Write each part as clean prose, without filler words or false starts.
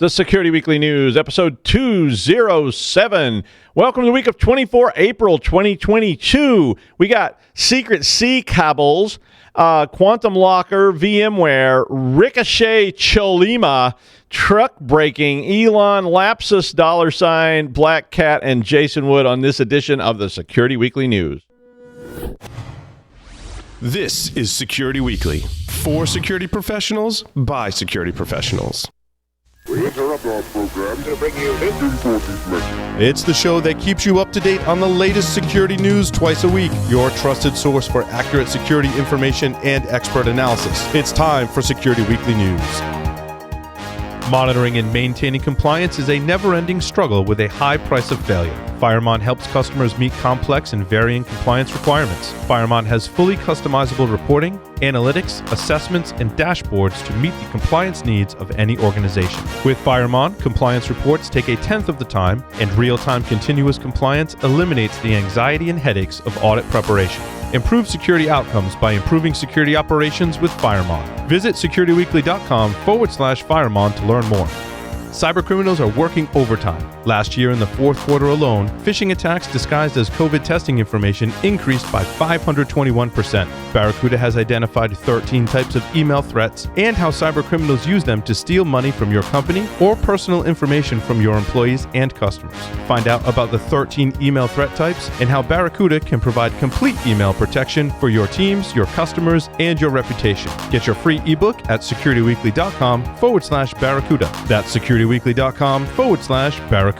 The Security Weekly News, episode 207. Welcome to the week of 24 April 2022. We got secret C Cabals, Quantum Locker, VMware, Ricochet Chollima, truck breaking, Elon, Lapsus, $, BlackCat, and Jason Wood on this edition of the Security Weekly News. This is Security Weekly, for security professionals, by security professionals. We interrupt our program to bring you this important message. It's the show that keeps you up to date on the latest security news twice a week. Your trusted source for accurate security information and expert analysis. It's time for Security Weekly News. Monitoring and maintaining compliance is a never-ending struggle with a high price of failure. Firemon helps customers meet complex and varying compliance requirements. Firemon has fully customizable reporting, analytics, assessments, and dashboards to meet the compliance needs of any organization. With Firemon, compliance reports take a tenth of the time, and real-time continuous compliance eliminates the anxiety and headaches of audit preparation. Improve security outcomes by improving security operations with Firemon. Visit securityweekly.com/Firemon to learn more. Cybercriminals are working overtime. Last year in the fourth quarter alone, phishing attacks disguised as COVID testing information increased by 521%. Barracuda has identified 13 types of email threats and how cybercriminals use them to steal money from your company or personal information from your employees and customers. Find out about the 13 email threat types and how Barracuda can provide complete email protection for your teams, your customers, and your reputation. Get your free ebook at securityweekly.com/Barracuda. That's securityweekly.com/Barracuda.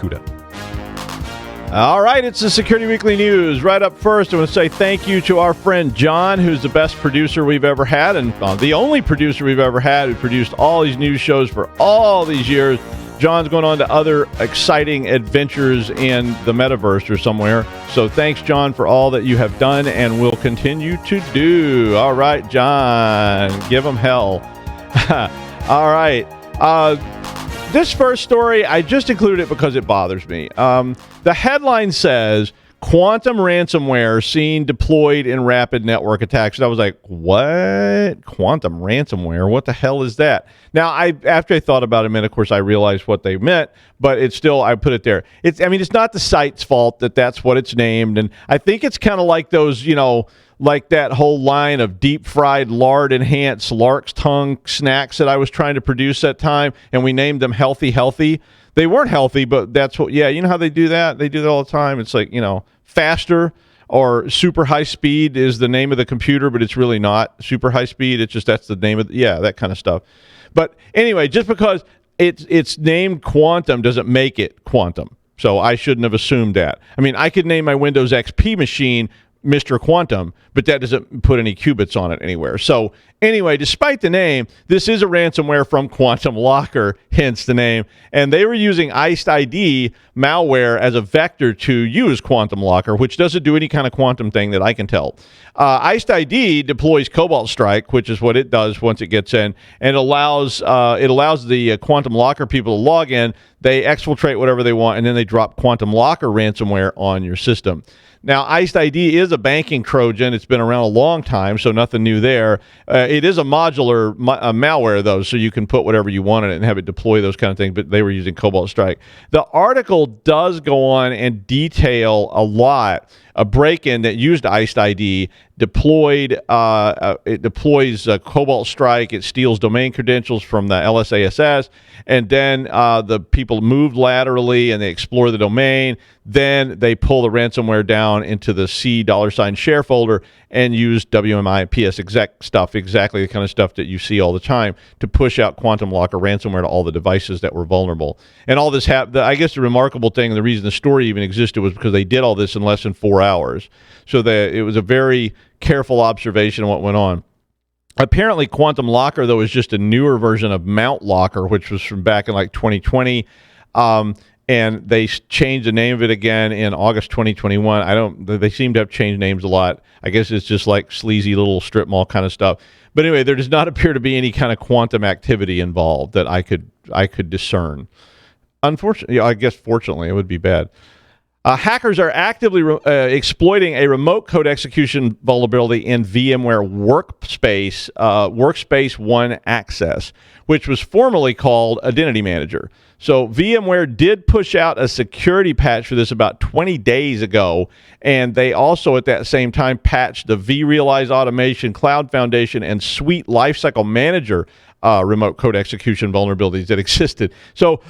All right, it's the Security Weekly News. Right up first, I want to say thank you to our friend John, who's the best producer we've ever had, and the only producer we've ever had who produced all these news shows for all these years. John's going on to other exciting adventures in the metaverse or somewhere. So thanks, John, for all that you have done and will continue to do. All right, John, give them hell. All right. This first story, I just included it because it bothers me. The headline says, Quantum Ransomware seen deployed in rapid network attacks. And I was like, what? Quantum Ransomware? What the hell is that? Now, after I thought about it a minute, of course, I realized what they meant, but it's still, I put it there. It's not the site's fault that that's what it's named. And I think it's kind of like those, like that whole line of deep-fried, lard-enhanced lark's tongue snacks that I was trying to produce that time, and we named them Healthy. They weren't healthy, but that's what, you know how they do that? They do that all the time. It's like, faster or super high speed is the name of the computer, but it's really not super high speed. It's just that's the name of, that kind of stuff. But anyway, just because it's named Quantum doesn't make it Quantum. So I shouldn't have assumed that. I could name my Windows XP machine Mr. Quantum, but that doesn't put any qubits on it anywhere. So anyway, despite the name, this is a ransomware from Quantum Locker, hence the name. And they were using Iced ID malware as a vector to use Quantum Locker, which doesn't do any kind of quantum thing that I can tell. Iced ID deploys Cobalt Strike, which is what it does once it gets in, and allows the Quantum Locker people to log in. They exfiltrate whatever they want, and then they drop Quantum Locker ransomware on your system. Now, Iced ID is a banking Trojan. It's been around a long time, so nothing new there. It is a modular malware, though, so you can put whatever you want in it and have it deploy those kind of things, but they were using Cobalt Strike. The article does go on and detail a lot. A break-in that used Iced ID it deploys Cobalt Strike. It steals domain credentials from the LSASS, and then the people move laterally and they explore the domain. Then they pull the ransomware down into the C $share folder and use WMI and PS exec stuff, exactly the kind of stuff that you see all the time, to push out Quantum Locker ransomware to all the devices that were vulnerable. And all this I guess the remarkable thing, and the reason the story even existed, was because they did all this in less than 4 hours. So it was a very careful observation of what went on. Apparently, Quantum Locker, though, is just a newer version of Mount Locker, which was from back in like 2020. And they changed the name of it again in August 2021. They seem to have changed names a lot. I guess it's just like sleazy little strip mall kind of stuff. But anyway, there does not appear to be any kind of quantum activity involved that I could discern. Unfortunately, I guess fortunately, it would be bad. Hackers are actively exploiting a remote code execution vulnerability in VMware Workspace ONE Access, which was formerly called Identity Manager. So VMware did push out a security patch for this about 20 days ago, and they also at that same time patched the vRealize Automation, Cloud Foundation, and Suite Lifecycle Manager remote code execution vulnerabilities that existed. So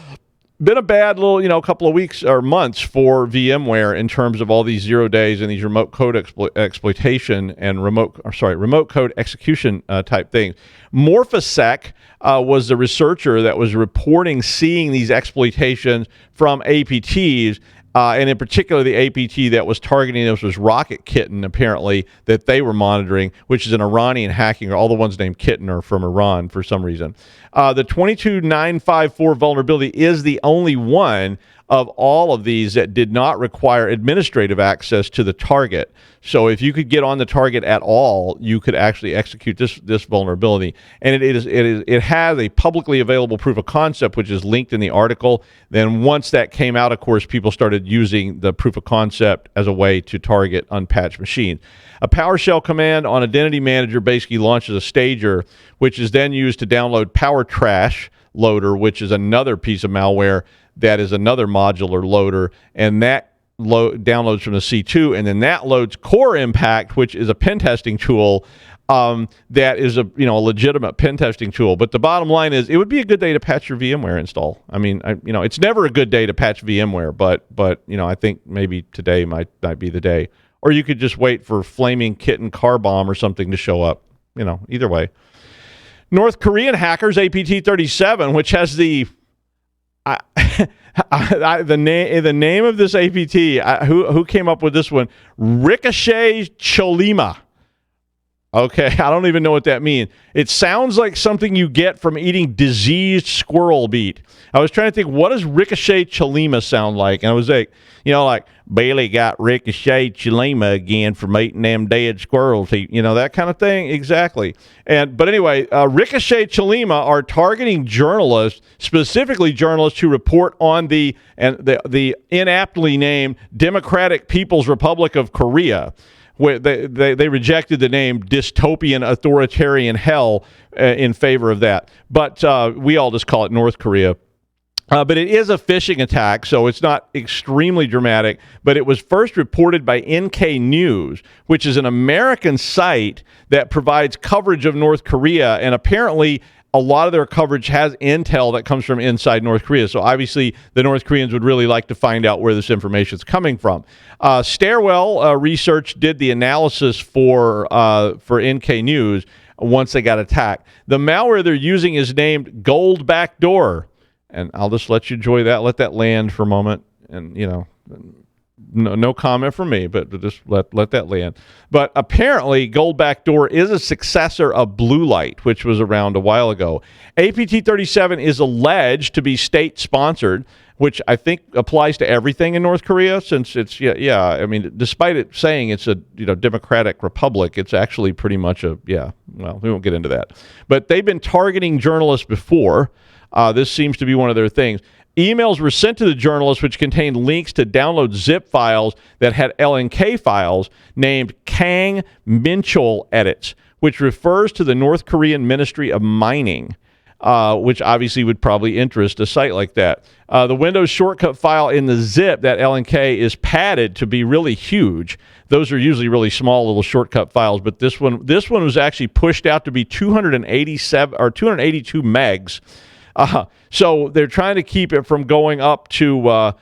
been a bad little, couple of weeks or months for VMware in terms of all these 0 days and these remote code exploitation and remote code execution type things. Morphosec was the researcher that was reporting seeing these exploitations from APTs. And in particular, the APT that was targeting this was Rocket Kitten, apparently, that they were monitoring, which is an Iranian hacking. All the ones named Kitten are from Iran for some reason. The 22954 vulnerability is the only one of all of these that did not require administrative access to the target. So if you could get on the target at all, you could actually execute this vulnerability. And it has a publicly available proof of concept, which is linked in the article. Then once that came out, of course, people started using the proof of concept as a way to target unpatched machines. A PowerShell command on Identity Manager basically launches a stager, which is then used to download PowerTrash loader, which is another piece of malware that is another modular loader, and that downloads from the C2, and then that loads Core Impact, which is a pen testing tool that is a legitimate pen testing tool. But the bottom line is, it would be a good day to patch your VMware install. I mean, it's never a good day to patch VMware, but I think maybe today might be the day. Or you could just wait for Flaming Kitten Car Bomb or something to show up. Either way. North Korean hackers APT-37, which has the name of this APT, who came up with this one? Ricochet Chollima. Okay, I don't even know what that means. It sounds like something you get from eating diseased squirrel meat. I was trying to think, what does Ricochet Chollima sound like? And I was like, like Bailey got Ricochet Chollima again from eating them dead squirrels. That kind of thing. Exactly. But anyway, Ricochet Chollima are targeting journalists, specifically journalists who report on the inaptly named Democratic People's Republic of Korea. Where they rejected the name dystopian authoritarian hell in favor of that. But we all just call it North Korea. But it is a phishing attack, so it's not extremely dramatic. But it was first reported by NK News, which is an American site that provides coverage of North Korea. And apparently, a lot of their coverage has intel that comes from inside North Korea. So obviously, the North Koreans would really like to find out where this information is coming from. Stairwell Research did the analysis for NK News once they got attacked. The malware they're using is named Gold Backdoor. And I'll just let you enjoy that. Let that land for a moment. And, no comment from me, but just let that land. But apparently, Gold Backdoor is a successor of Blue Light, which was around a while ago. APT-37 is alleged to be state-sponsored, which I think applies to everything in North Korea, since it's, I mean, despite it saying it's a democratic republic, it's actually pretty much well, we won't get into that. But they've been targeting journalists before. This seems to be one of their things. Emails were sent to the journalists which contained links to download zip files that had LNK files named Kang Minchol edits, which refers to the North Korean Ministry of Mining, which obviously would probably interest a site like that. The Windows shortcut file in the zip, that LNK, is padded to be really huge. Those are usually really small little shortcut files, but this one was actually pushed out to be 287 or 282 megs. So they're trying to keep it from going up to,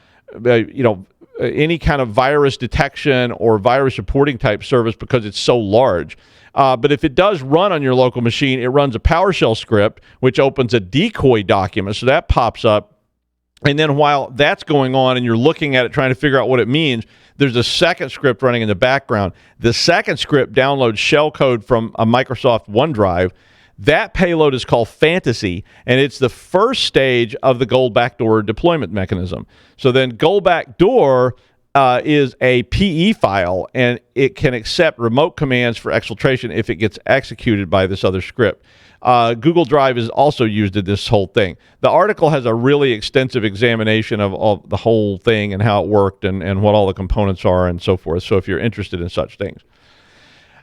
any kind of virus detection or virus reporting type service because it's so large. But if it does run on your local machine, it runs a PowerShell script, which opens a decoy document. So that pops up. And then while that's going on and you're looking at it, trying to figure out what it means, there's a second script running in the background. The second script downloads shellcode from a Microsoft OneDrive. That payload is called Fantasy, and it's the first stage of the Gold Backdoor deployment mechanism. So then Gold Backdoor is a PE file, and it can accept remote commands for exfiltration if it gets executed by this other script. Google Drive is also used in this whole thing. The article has a really extensive examination of the whole thing and how it worked and what all the components are and so forth. So if you're interested in such things.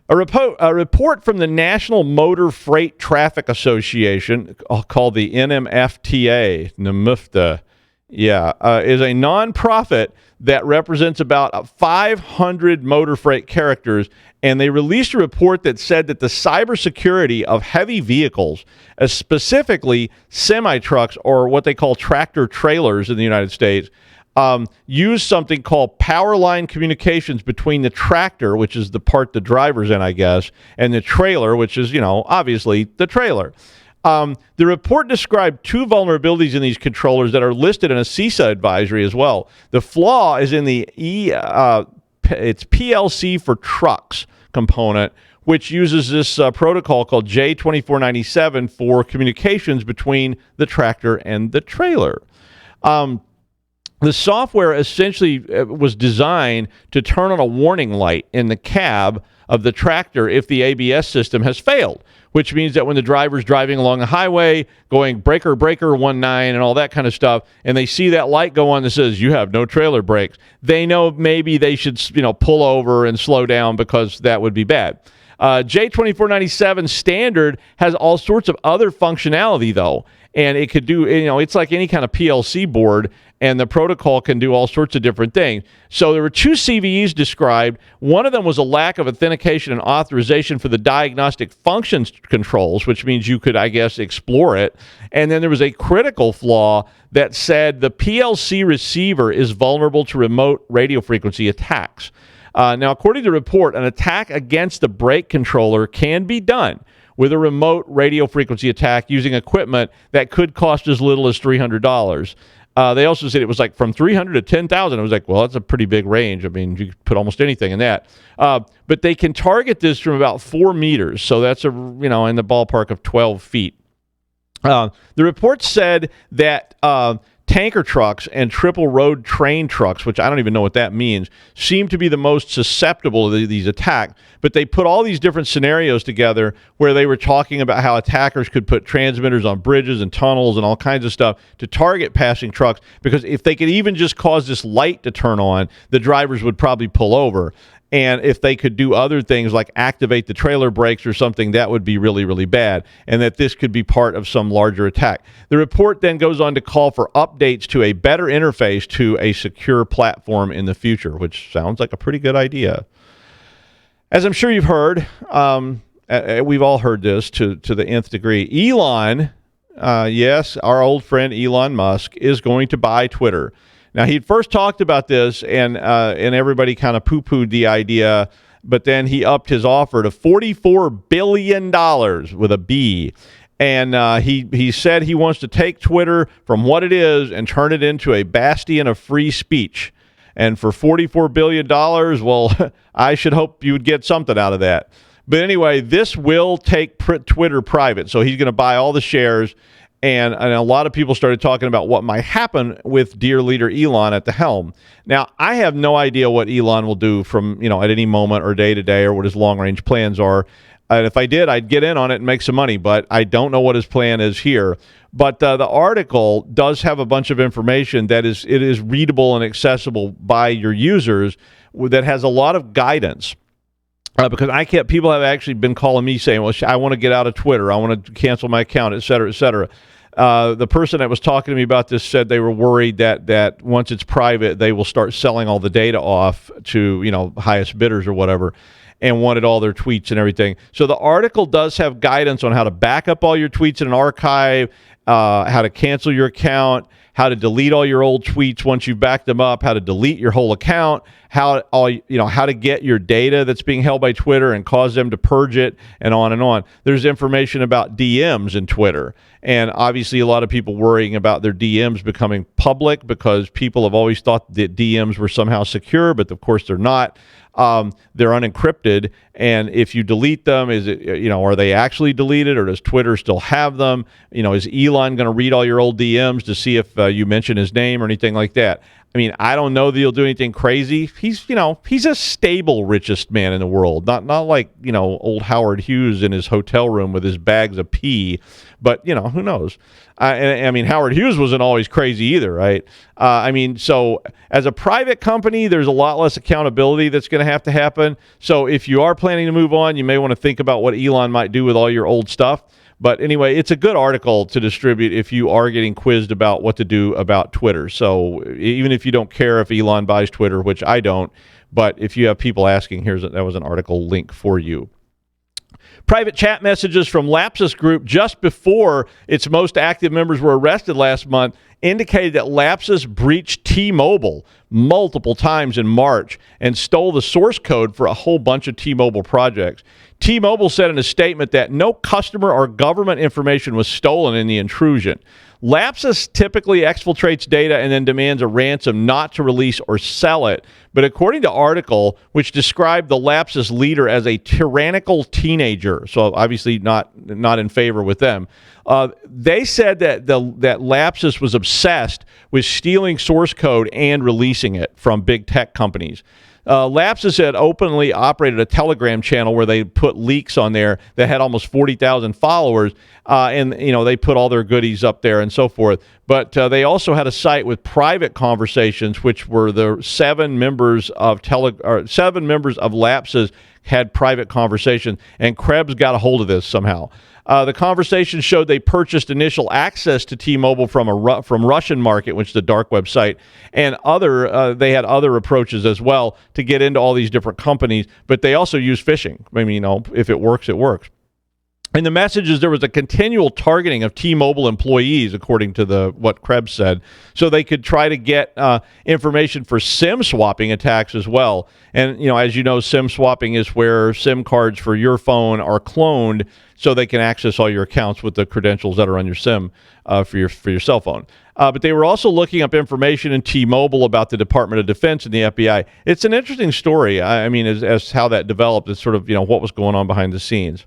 A report from the National Motor Freight Traffic Association, called the NMFTA, is a nonprofit that represents about 500 motor freight carriers, and they released a report that said that the cybersecurity of heavy vehicles, specifically semi-trucks or what they call tractor trailers in the United States, use something called power line communications between the tractor, which is the part the driver's in, I guess, and the trailer, which is, obviously the trailer. The report described 2 vulnerabilities in these controllers that are listed in a CISA advisory as well. The flaw is in the it's PLC for trucks component, which uses this protocol called J2497 for communications between the tractor and the trailer. The software essentially was designed to turn on a warning light in the cab of the tractor if the ABS system has failed, which means that when the driver's driving along a highway, going breaker, 19, and all that kind of stuff, and they see that light go on that says, you have no trailer brakes, they know maybe they should, pull over and slow down because that would be bad. J2497 standard has all sorts of other functionality, though, and it could do, it's like any kind of PLC board, and the protocol can do all sorts of different things. So there were 2 CVEs described. One of them was a lack of authentication and authorization for the diagnostic functions controls, which means you could, I guess, explore it. And then there was a critical flaw that said the PLC receiver is vulnerable to remote radio frequency attacks. Now, according to the report, an attack against the brake controller can be done with a remote radio frequency attack using equipment that could cost as little as $300. They also said it was like from $300 to $10,000. I was like, well, that's a pretty big range. I mean, you could put almost anything in that. But they can target this from about 4 meters. So that's in the ballpark of 12 feet. The report said that tanker trucks and triple road train trucks, which I don't even know what that means, seem to be the most susceptible to these attacks. But they put all these different scenarios together where they were talking about how attackers could put transmitters on bridges and tunnels and all kinds of stuff to target passing trucks, because if they could even just cause this light to turn on, the drivers would probably pull over. And if they could do other things like activate the trailer brakes or something, that would be really, really bad, and that this could be part of some larger attack. The report then goes on to call for updates to a better interface to a secure platform in the future, which sounds like a pretty good idea. As I'm sure you've heard, we've all heard this to the nth degree, Elon, yes, our old friend Elon Musk, is going to buy Twitter. Now, he'd first talked about this, and everybody kind of poo-pooed the idea, but then he upped his offer to $44 billion with a B. And he said he wants to take Twitter from what it is and turn it into a bastion of free speech. And for $44 billion, well, I should hope you would get something out of that. But anyway, this will take Twitter private. So he's going to buy all the shares. And a lot of people started talking about what might happen with dear leader Elon at the helm. Now, I have no idea what Elon will do from, at any moment or day to day, or what his long-range plans are. And if I did, I'd get in on it and make some money, but I don't know what his plan is here. But the article does have a bunch of information that is readable and accessible by your users, that has a lot of guidance. Because people have actually been calling me saying, well, I want to get out of Twitter, I want to cancel my account, et cetera, et cetera. The person that was talking to me about this said they were worried that once it's private, they will start selling all the data off to, highest bidders or whatever, and wanted all their tweets and everything. So the article does have guidance on how to back up all your tweets in an archive, how to cancel your account, how to delete all your old tweets once you've backed them up, how to delete your whole account, how to get your data that's being held by Twitter and cause them to purge it, and on and on. There's information about DMs in Twitter, and obviously a lot of people worrying about their DMs becoming public, because people have always thought that DMs were somehow secure, but of course they're not. They're unencrypted, and if you delete them, is it, are they actually deleted, or does Twitter still have them? Is Elon going to read all your old DMs to see if you mention his name or anything like that. I mean, I don't know that he'll do anything crazy. He's a stable richest man in the world. Not like, old Howard Hughes in his hotel room with his bags of pee. But, who knows? I mean, Howard Hughes wasn't always crazy either, right? So as a private company, there's a lot less accountability that's going to have to happen. So if you are planning to move on, you may want to think about what Elon might do with all your old stuff. But anyway, it's a good article to distribute if you are getting quizzed about what to do about Twitter. So even if you don't care if Elon buys Twitter, which I don't, but if you have people asking, that was an article link for you. Private chat messages from Lapsus Group just before its most active members were arrested last month indicated that Lapsus breached T-Mobile multiple times in March and stole the source code for a whole bunch of T-Mobile projects. T-Mobile said in a statement that no customer or government information was stolen in the intrusion. Lapsus typically exfiltrates data and then demands a ransom not to release or sell it. But according to article, which described the Lapsus leader as a tyrannical teenager, so obviously not in favor with them, they said that that Lapsus was obsessed with stealing source code and releasing it from big tech companies. Lapsus had openly operated a Telegram channel where they put leaks on there that had almost 40,000 followers, and they put all their goodies up there and so forth. But they also had a site with private conversations, which were the seven members of Lapsus had private conversations, and Krebs got a hold of this somehow. The conversation showed they purchased initial access to T-Mobile from Russian market, which is a dark website, and they had other approaches as well to get into all these different companies. But they also use phishing. I mean, if it works, it works. In the messages, there was a continual targeting of T-Mobile employees, according to what Krebs said, so they could try to get information for SIM swapping attacks as well. And, as you know, SIM swapping is where SIM cards for your phone are cloned so they can access all your accounts with the credentials that are on your SIM for your cell phone. But they were also looking up information in T-Mobile about the Department of Defense and the FBI. It's an interesting story. I mean, as how that developed, it's sort of, what was going on behind the scenes.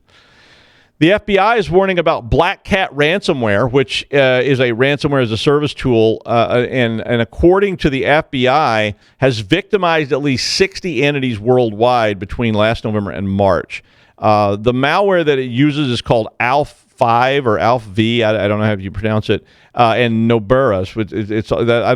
The FBI is warning about BlackCat ransomware, which is a ransomware as a service tool, and according to the FBI, has victimized at least 60 entities worldwide between last November and March. The malware that it uses is called ALF5 or ALF-V, I don't know how you pronounce it, and Noberus.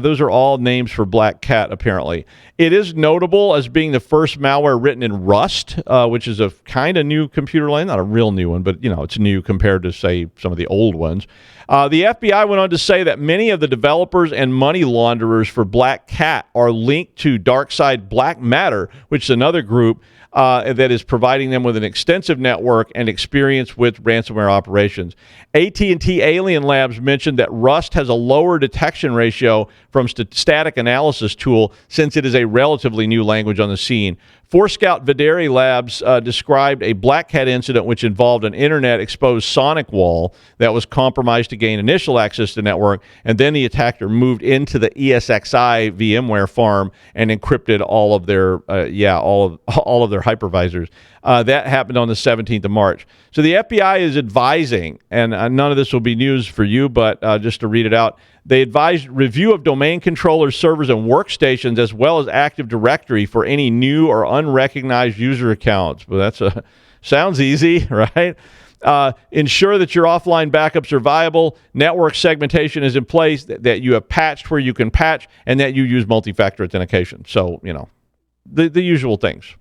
Those are all names for BlackCat, apparently. It is notable as being the first malware written in Rust, which is a kind of new computer language, not a real new one, but it's new compared to, say, some of the old ones. The FBI went on to say that many of the developers and money launderers for BlackCat are linked to DarkSide Black Matter, which is another group that is providing them with an extensive network and experience with ransomware operations. AT&T Alien Labs mentioned that Rust has a lower detection ratio from static analysis tool since it is a relatively new language on the scene. Forescout Videri Labs described a BlackCat incident which involved an internet-exposed sonic wall that was compromised to gain initial access to the network, and then the attacker moved into the ESXi VMware farm and encrypted all of their all of their hypervisors. That happened on the 17th of March. So the FBI is advising, and none of this will be news for you, but just to read it out, they advised review of domain controllers, servers, and workstations, as well as Active Directory for any new or unrecognized user accounts. But sounds easy, right? Ensure that your offline backups are viable, network segmentation is in place, that you have patched where you can patch, and that you use multi-factor authentication. So, the usual things.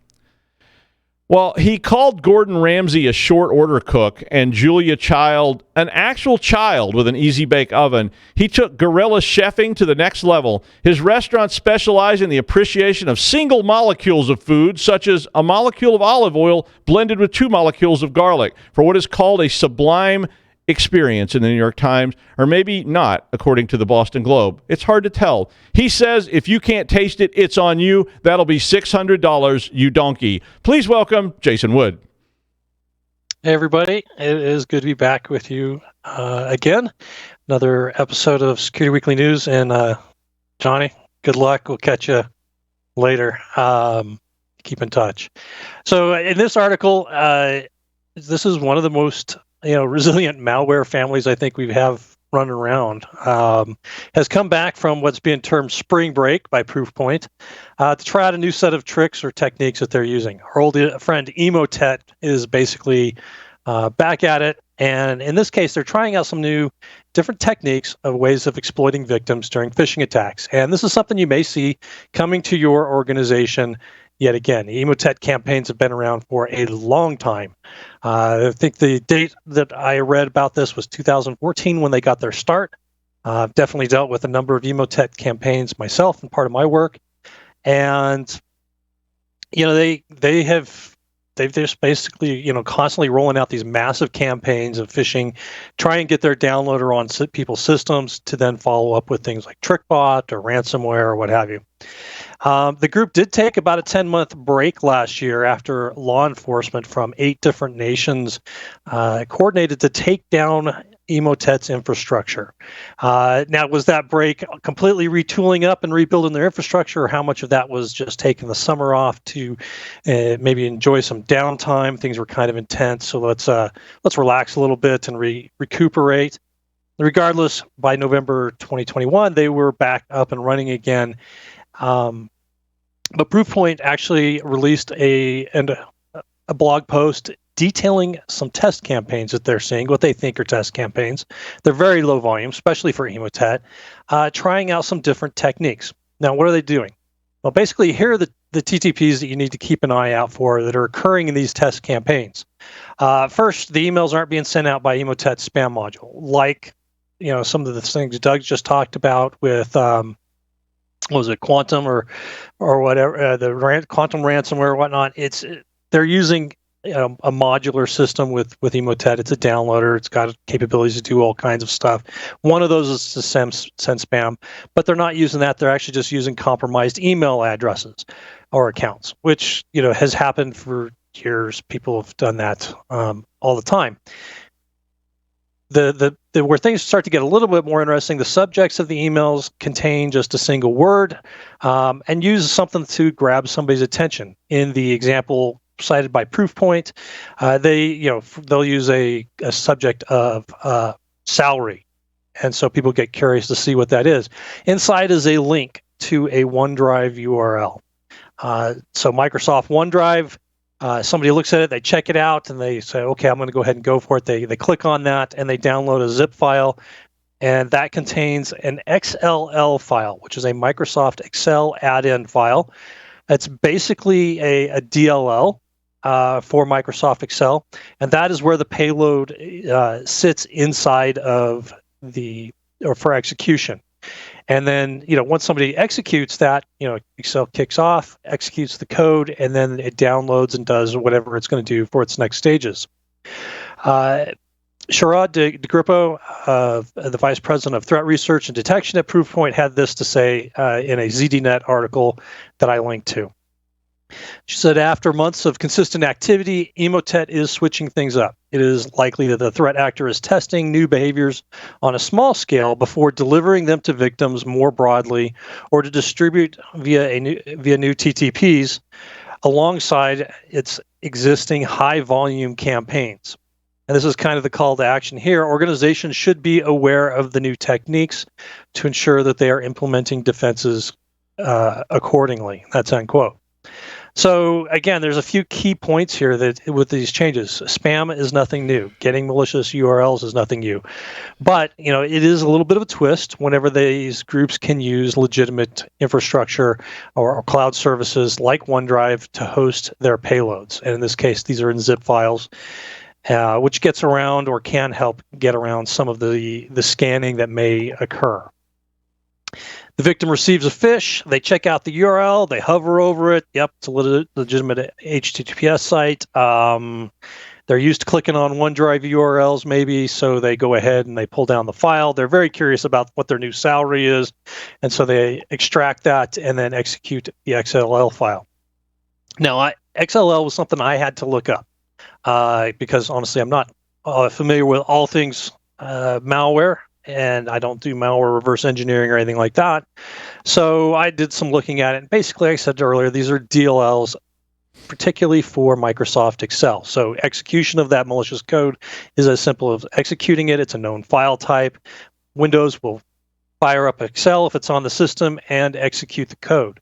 Well, he called Gordon Ramsay a short order cook and Julia Child an actual child with an easy bake oven. He took guerrilla chefing to the next level. His restaurants specialize in the appreciation of single molecules of food, such as a molecule of olive oil blended with 2 molecules of garlic, for what is called a sublime experience in the New York Times, or maybe not, according to the Boston Globe. It's hard to tell. He says if you can't taste it, it's on you. That'll be $600, you donkey. Please welcome Jason Wood. Hey, everybody. It is good to be back with you again. Another episode of Security Weekly News. And Johnny, good luck. We'll catch you later. Keep in touch. So in this article, this is one of the most resilient malware families I think we have running around, has come back from what's being termed spring break by Proofpoint to try out a new set of tricks or techniques that they're using. Our old friend EmoteT is basically back at it. And in this case, they're trying out some new different techniques of ways of exploiting victims during phishing attacks. And this is something you may see coming to your organization yet again. EmoteT campaigns have been around for a long time. I think the date that I read about this was 2014 when they got their start. I've definitely dealt with a number of EmoteT campaigns myself and part of my work. And, you know, they've just basically, you know, constantly rolling out these massive campaigns of phishing, try and get their downloader on people's systems to then follow up with things like TrickBot or ransomware or what have you. The group did take about a 10-month break last year after law enforcement from 8 different nations coordinated to take down EmoteT's infrastructure. Now, was that break completely retooling up and rebuilding their infrastructure, or how much of that was just taking the summer off to maybe enjoy some downtime? Things were kind of intense, so let's relax a little bit and recuperate. Regardless, by November 2021, they were back up and running again. But Proofpoint actually released a blog post detailing some test campaigns that they're seeing, what they think are test campaigns. They're very low volume, especially for EmoteT, trying out some different techniques. Now, what are they doing? Well, basically, here are the TTPs that you need to keep an eye out for that are occurring in these test campaigns. First, the emails aren't being sent out by EmoteT's spam module, like, you know, some of the things Doug just talked about with what was it, Quantum or whatever, the Quantum ransomware or whatnot. They're using a modular system with EmoteT. It's a downloader. It's got capabilities to do all kinds of stuff. One of those is to send spam, but they're not using that. They're actually just using compromised email addresses or accounts, which, you know, has happened for years. People have done that all the time. Where things start to get a little bit more interesting, the subjects of the emails contain just a single word and use something to grab somebody's attention. In the example cited by Proofpoint, they'll use a subject of salary, and so people get curious to see what that is. Inside is a link to a OneDrive URL. So Microsoft OneDrive. Somebody looks at it, they check it out, and they say, okay, I'm going to go ahead and go for it. They click on that, and they download a zip file, and that contains an XLL file, which is a Microsoft Excel add-in file. It's basically a DLL for Microsoft Excel, and that is where the payload sits inside of for execution. And then, you know, once somebody executes that, you know, Excel kicks off, executes the code, and then it downloads and does whatever it's going to do for its next stages. Sharad DeGrippo, the Vice President of Threat Research and Detection at Proofpoint, had this to say in a ZDNet article that I linked to. She said, after months of consistent activity, EmoteT is switching things up. It is likely that the threat actor is testing new behaviors on a small scale before delivering them to victims more broadly or to distribute via new TTPs alongside its existing high-volume campaigns. And this is kind of the call to action here. Organizations should be aware of the new techniques to ensure that they are implementing defenses accordingly. That's unquote. So again, there's a few key points here that with these changes. Spam is nothing new. Getting malicious URLs is nothing new. But, you know, it is a little bit of a twist whenever these groups can use legitimate infrastructure or cloud services like OneDrive to host their payloads. And in this case, these are in zip files, which gets around or can help get around some of the scanning that may occur. The victim receives a phish, they check out the URL, they hover over it. Yep, it's a legitimate HTTPS site. They're used to clicking on OneDrive URLs maybe, so they go ahead and they pull down the file. They're very curious about what their new salary is, and so they extract that and then execute the XLL file. Now, XLL was something I had to look up because honestly, I'm not familiar with all things malware. And I don't do malware reverse engineering or anything like that. So I did some looking at it. And basically, like I said earlier, these are DLLs, particularly for Microsoft Excel. So execution of that malicious code is as simple as executing it. It's a known file type. Windows will fire up Excel if it's on the system and execute the code.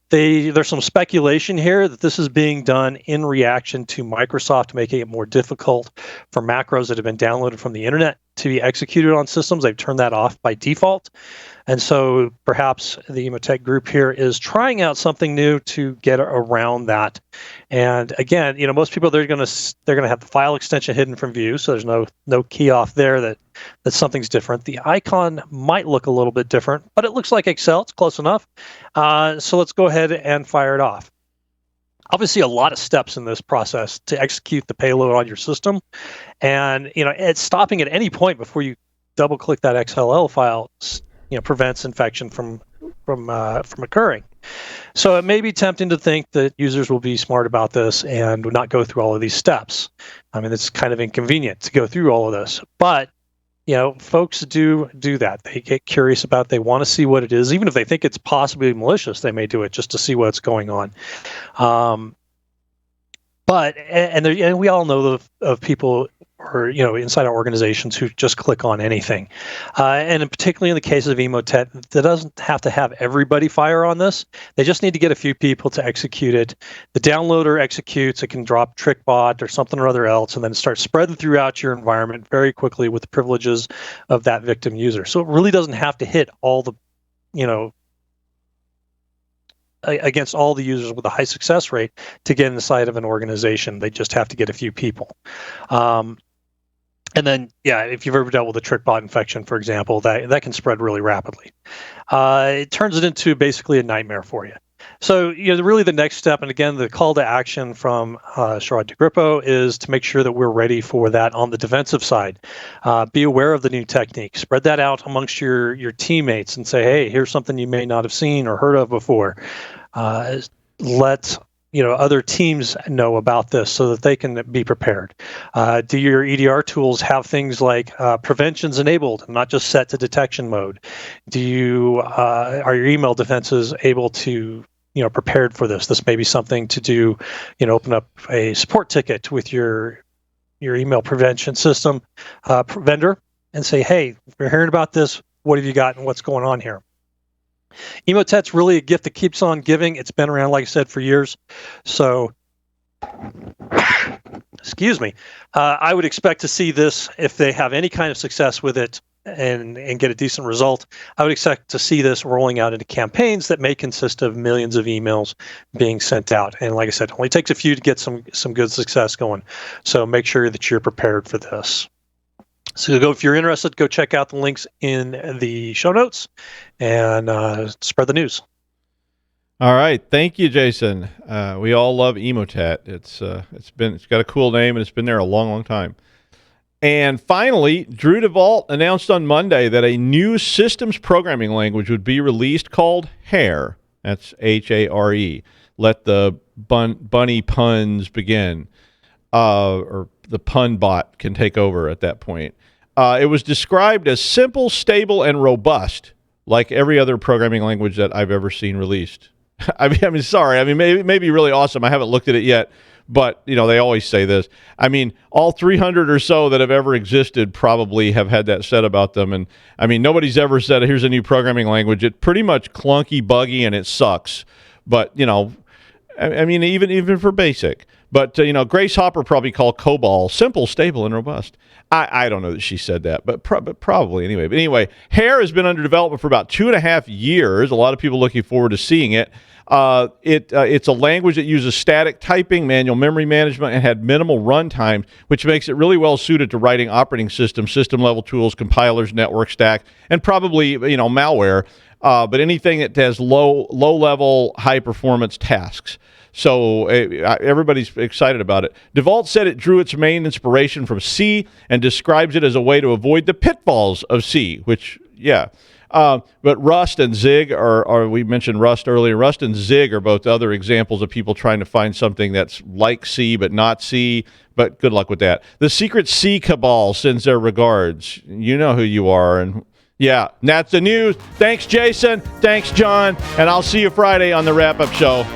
There's some speculation here that this is being done in reaction to Microsoft making it more difficult for macros that have been downloaded from the internet to be executed on systems. They've turned that off by default. And so perhaps the EmoteT group here is trying out something new to get around that. And again, most people, they're going to have the file extension hidden from view, so there's no key off there that something's different. The icon might look a little bit different, but it looks like Excel. It's close enough. So let's go ahead and fire it off. Obviously, a lot of steps in this process to execute the payload on your system, and it's stopping at any point before you double-click that XLL file. Prevents infection from occurring. So it may be tempting to think that users will be smart about this and would not go through all of these steps. I mean, it's kind of inconvenient to go through all of this, but folks do that. They get curious about it. They want to see what it is, even if they think it's possibly malicious. They may do it just to see what's going on. But we all know of people or inside our organizations who just click on anything, and particularly in the case of EmoteT, that doesn't have to have everybody fire on this. They just need to get a few people to execute it. The downloader executes. It can drop TrickBot or something or other else, and then start spreading throughout your environment very quickly with the privileges of that victim user. So it really doesn't have to hit all the against all the users with a high success rate to get inside of an organization. They just have to get a few people. And then, if you've ever dealt with a TrickBot infection, for example, that can spread really rapidly. It turns it into basically a nightmare for you. So, really the next step, and again, the call to action from Sharad DeGrippo is to make sure that we're ready for that on the defensive side. Be aware of the new technique. Spread that out amongst your teammates and say, hey, here's something you may not have seen or heard of before. Let other teams know about this so that they can be prepared. Do your EDR tools have things like preventions enabled, not just set to detection mode? Are your email defenses able to prepared for this? This may be something to do, open up a support ticket with your email prevention system vendor and say, hey, we're hearing about this. What have you got and what's going on here? EmoteT's really a gift that keeps on giving. It's been around, like I said, for years. So, excuse me, I would expect to see this, if they have any kind of success with it and get a decent result, I would expect to see this rolling out into campaigns that may consist of millions of emails being sent out. And like I said, it only takes a few to get some good success going. So make sure that you're prepared for this. So if you're interested, go check out the links in the show notes and spread the news. All right, thank you, Jason. We all love EmoteT. It's got a cool name and it's been there a long, long time. And finally, Drew DeVault announced on Monday that a new systems programming language would be released called Hare. That's Hare. Let the bunny puns begin, or the pun bot can take over at that point. It was described as simple, stable, and robust, like every other programming language that I've ever seen released. I mean, sorry. I mean, maybe really awesome. I haven't looked at it yet, but they always say this. I mean, all 300 or so that have ever existed probably have had that said about them. And I mean, nobody's ever said, here's a new programming language. It's pretty much clunky, buggy, and it sucks. But I mean, even for basic. But Grace Hopper probably called COBOL simple, stable, and robust. I don't know that she said that, but probably anyway. But anyway, Hare has been under development for about 2.5 years. A lot of people looking forward to seeing it. It's a language that uses static typing, manual memory management, and had minimal runtime, which makes it really well suited to writing operating systems, system-level tools, compilers, network stack, and probably malware. But anything that has low-level, high-performance tasks. So everybody's excited about it. DeVault said it drew its main inspiration from C and describes it as a way to avoid the pitfalls of C, which, yeah. But Rust and Zig are we mentioned Rust earlier. Rust and Zig are both other examples of people trying to find something that's like C but not C. But good luck with that. The secret C Cabal sends their regards. You know who you are. And yeah, that's the news. Thanks, Jason. Thanks, John. And I'll see you Friday on the wrap-up show.